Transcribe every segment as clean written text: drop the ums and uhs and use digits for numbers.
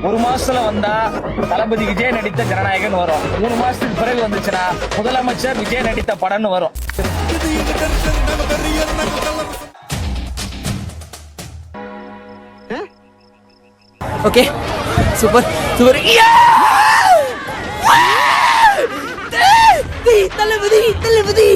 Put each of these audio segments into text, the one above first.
ஒரு மாசத்துல வந்தா தளபதி விஜய் நடித்த ஜனநாயகன் வரும். 3 மாசத்துக்கு பிறகு வந்துச்சுன்னா முதலமைச்சர் விஜய் நடித்த படம்னு வரும். Okay super super. Thalapathy Thalapathy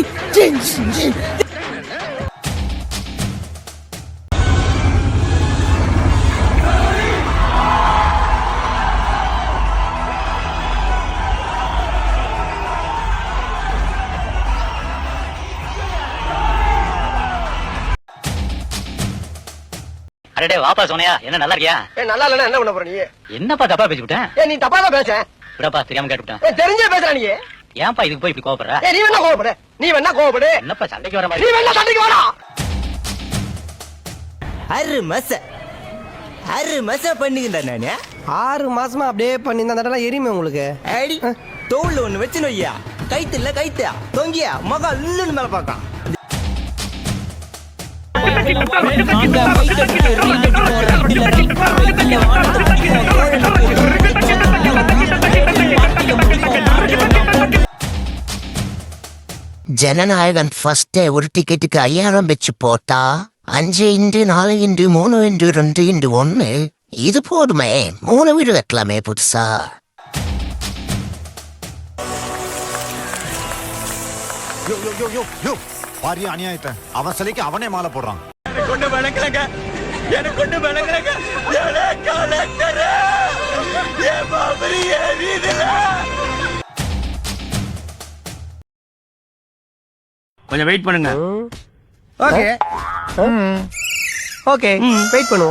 அடடே வாப்பா சோனியா, என்ன நல்லா இருக்கியா? நல்லா இல்லன்னா என்ன பண்ண போற நீ? என்னப்பா தப்பா பேசிவிட்டேன்? நீ தப்பா தான் பேச. விடப்பா, தெரியாம கேட்டுவிட்டேன். தெரிஞ்சே பேசுற நீ. ஏன்பா இதுக்கு போய் இப்படி கோவப்படுற? நீ வேணா கோவப்படு, நீ வேணா கோவப்படு. என்னப்பா சண்டைக்கு வர நீ மாதிரி? வேணா சண்டைக்கு வாடா. 6 மாசம் பண்ணுகின்ற நானே. 6 மாசமா அப்படியே பண்ணி இந்த தடவை எரியுமே உங்களுக்கு. அடி தோல்ல ஒண்ணு வச்சு நோய்யா. கைத்து இல்ல கைத்தியா தொங்கியா மகா இல்லன்னு மேல பாக்கான். ஜனநாயகன் ஃபர்ஸ்ட் டே ஒரு டிக்கெட்டுக்கு 5000 வச்சு போட்டா 5 இன்டு 4 இன்டு 3 இன்டு 2 இன்டு 1 இது போதுமே. 3 வீடு வைக்கலாமே புதுசா. பாரியா அநியாயத்தை அவன் சிலைக்கு அவனே மாலை போடுறான். கொஞ்சம் வெயிட் பண்ணுங்க. ஓகே ஓகே வெயிட் பண்ணுவோம்.